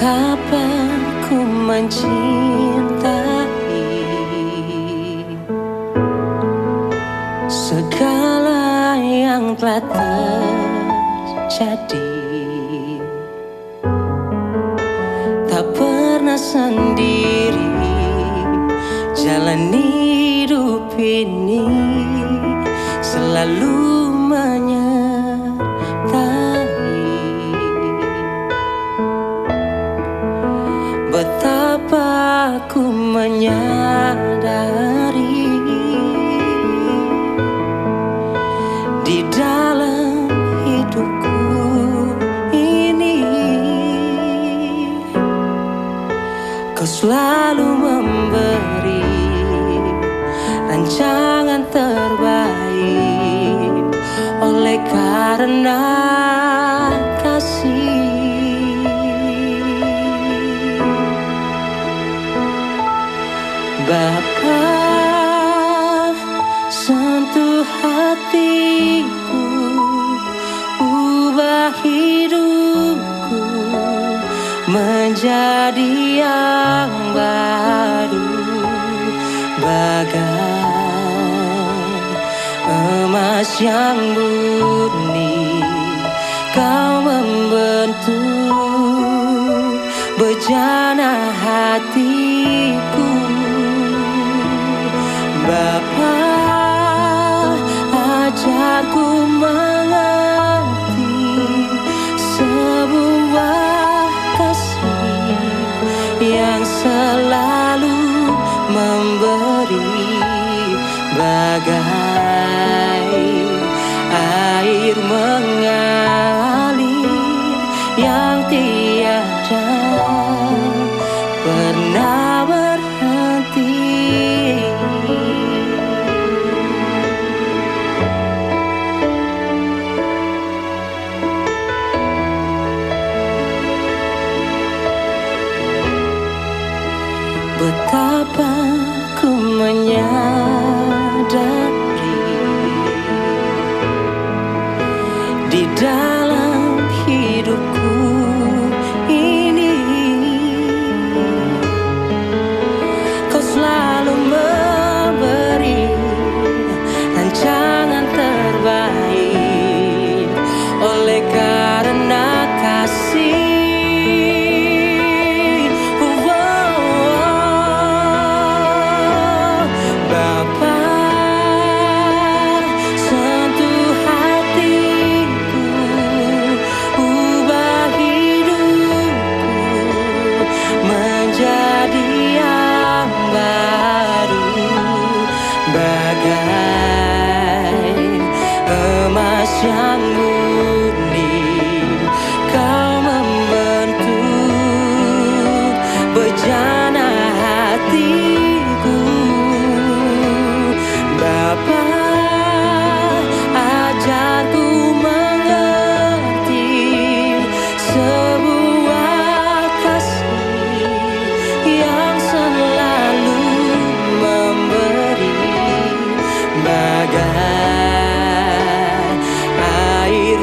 Betapa ku mencintai segala yang telah terjadi. Tak pernah sendiri jalani hidup ini, selalu menyertai. Betapa aku menyadari di dalam hidupku ini kau selalu memberi rancangan terbaik oleh karena kasih. Bapa, sentuh hatiku, ubah hidupku menjadi yang baru, bagai emas yang murni. Kau membentuk bejana hatiku. Bapa, ajarku mengerti sebuah kasih yang selalu memberi, bagai air mengalir yang tiada pernah berhenti. Betapa ku menyadari di dalam hidupku ini kau selalu memberi rancangan terbaik oleh karena kasih. Bagai emas yang murni, kau membentuk bejana hatiku. Bapa, ajarku mengerti sebuah kasih yang selalu memberi, bagai air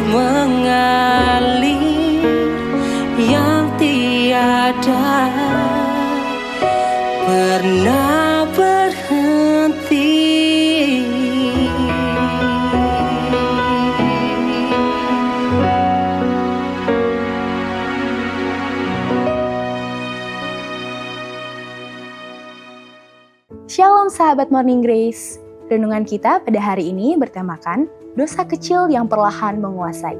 mengalir yang tiada pernah berhenti. Shalom sahabat Morning Grace. Renungan kita pada hari ini bertemakan dosa kecil yang perlahan menguasai.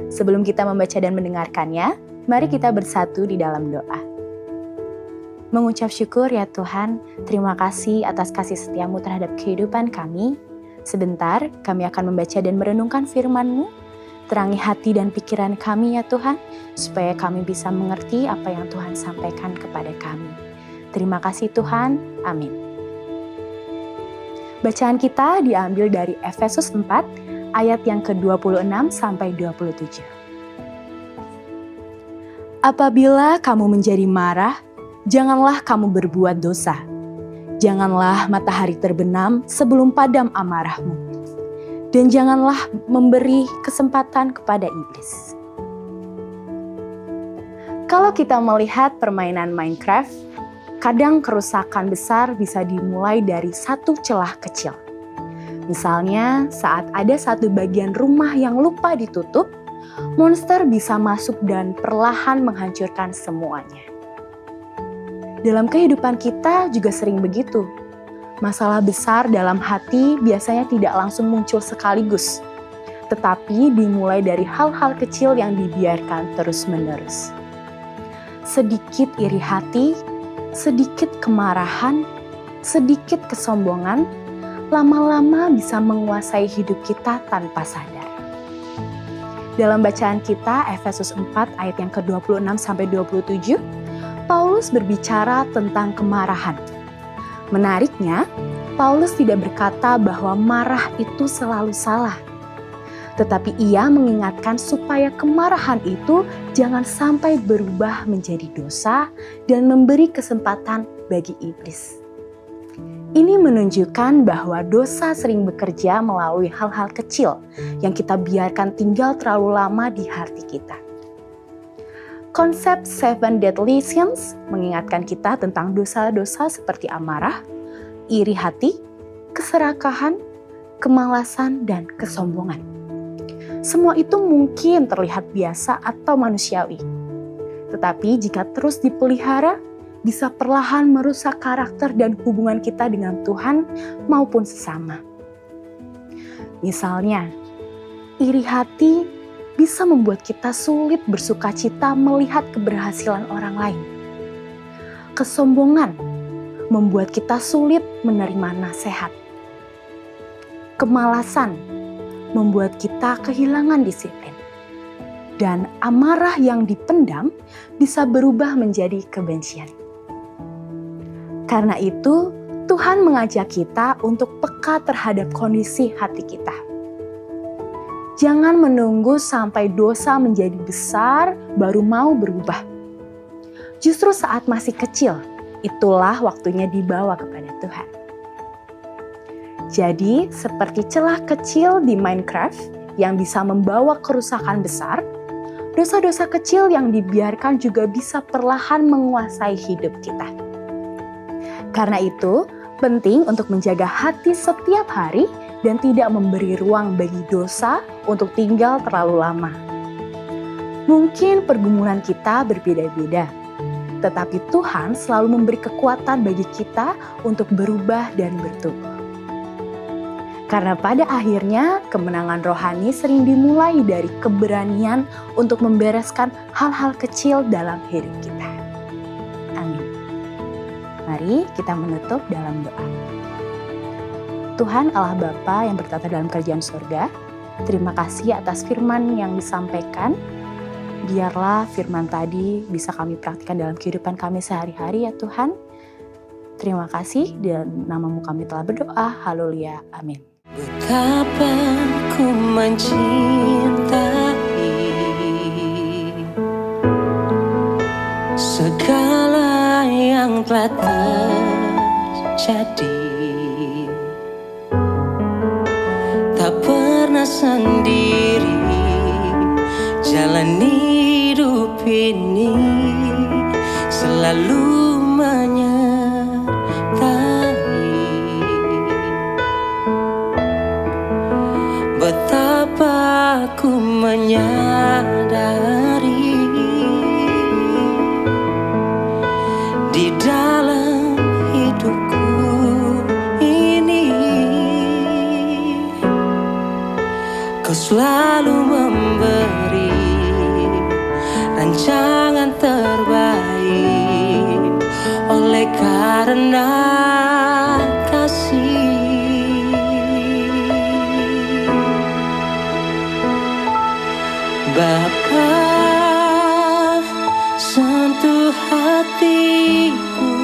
Sebelum kita membaca dan mendengarkannya, mari kita bersatu di dalam doa. Mengucap syukur ya Tuhan, terima kasih atas kasih setiamu terhadap kehidupan kami. Sebentar kami akan membaca dan merenungkan firman-Mu. Terangi hati dan pikiran kami ya Tuhan, supaya kami bisa mengerti apa yang Tuhan sampaikan kepada kami. Terima kasih Tuhan, amin. Bacaan kita diambil dari Efesus 4 ayat yang ke-26 sampai 27. Apabila kamu menjadi marah, janganlah kamu berbuat dosa. Janganlah matahari terbenam sebelum padam amarahmu. Dan janganlah memberi kesempatan kepada iblis. Kalau kita melihat permainan Minecraft, kadang kerusakan besar bisa dimulai dari satu celah kecil. Misalnya, saat ada satu bagian rumah yang lupa ditutup, monster bisa masuk dan perlahan menghancurkan semuanya. Dalam kehidupan kita juga sering begitu. Masalah besar dalam hati biasanya tidak langsung muncul sekaligus, tetapi dimulai dari hal-hal kecil yang dibiarkan terus-menerus. Sedikit iri hati, sedikit kemarahan, sedikit kesombongan, lama-lama bisa menguasai hidup kita tanpa sadar. Dalam bacaan kita, Efesus 4 ayat yang ke-26 sampai 27, Paulus berbicara tentang kemarahan. Menariknya, Paulus tidak berkata bahwa marah itu selalu salah. Tetapi ia mengingatkan supaya kemarahan itu jangan sampai berubah menjadi dosa dan memberi kesempatan bagi iblis. Ini menunjukkan bahwa dosa sering bekerja melalui hal-hal kecil yang kita biarkan tinggal terlalu lama di hati kita. Konsep 7 Deadly Sins mengingatkan kita tentang dosa-dosa seperti amarah, iri hati, keserakahan, kemalasan, dan kesombongan. Semua itu mungkin terlihat biasa atau manusiawi. Tetapi jika terus dipelihara, bisa perlahan merusak karakter dan hubungan kita dengan Tuhan maupun sesama. Misalnya, iri hati bisa membuat kita sulit bersukacita melihat keberhasilan orang lain. Kesombongan membuat kita sulit menerima nasihat. Kemalasan membuat kita kehilangan disiplin. Dan amarah yang dipendam bisa berubah menjadi kebencian. Karena itu, Tuhan mengajak kita untuk peka terhadap kondisi hati kita. Jangan menunggu sampai dosa menjadi besar baru mau berubah. Justru saat masih kecil, itulah waktunya dibawa kepada Tuhan. Jadi, seperti celah kecil di Minecraft yang bisa membawa kerusakan besar, dosa-dosa kecil yang dibiarkan juga bisa perlahan menguasai hidup kita. Karena itu, penting untuk menjaga hati setiap hari dan tidak memberi ruang bagi dosa untuk tinggal terlalu lama. Mungkin pergumulan kita berbeda-beda, tetapi Tuhan selalu memberi kekuatan bagi kita untuk berubah dan bertumbuh. Karena pada akhirnya kemenangan rohani sering dimulai dari keberanian untuk membereskan hal-hal kecil dalam hidup kita. Amin. Mari kita menutup dalam doa. Tuhan Allah Bapa yang bertata dalam kerajaan surga, terima kasih atas firman yang disampaikan. Biarlah firman tadi bisa kami praktikkan dalam kehidupan kami sehari-hari ya Tuhan. Terima kasih, dan namamu kami telah berdoa. Haleluya. Amin. Betapa ku mencintai segala yang telah terjadi, tak pernah sendiri jalani hidup ini selalu menyertai. Betapa aku menyadari di dalam hidupku ini Kau selalu memberi rancangan terbaik oleh karena kasih. Bapa, sentuh hatiku,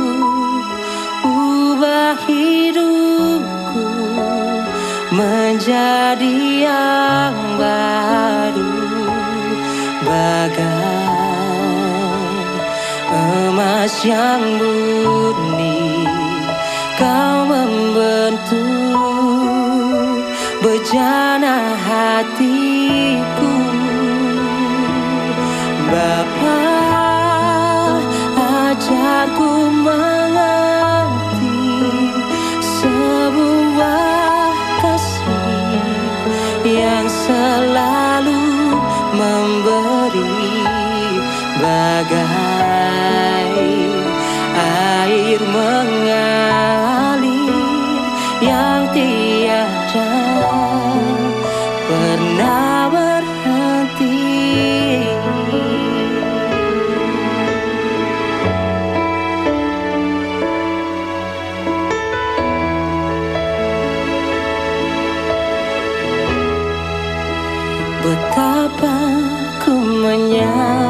ubah hidupku menjadi yang baru, bagai emas yang murni. Kau membentuk bejana hatiku. Bapa, ajarku mengerti sebuah kasih yang selalu memberi, bagai air mengalir yang tiada pernah berhenti. Betapa ku menyadari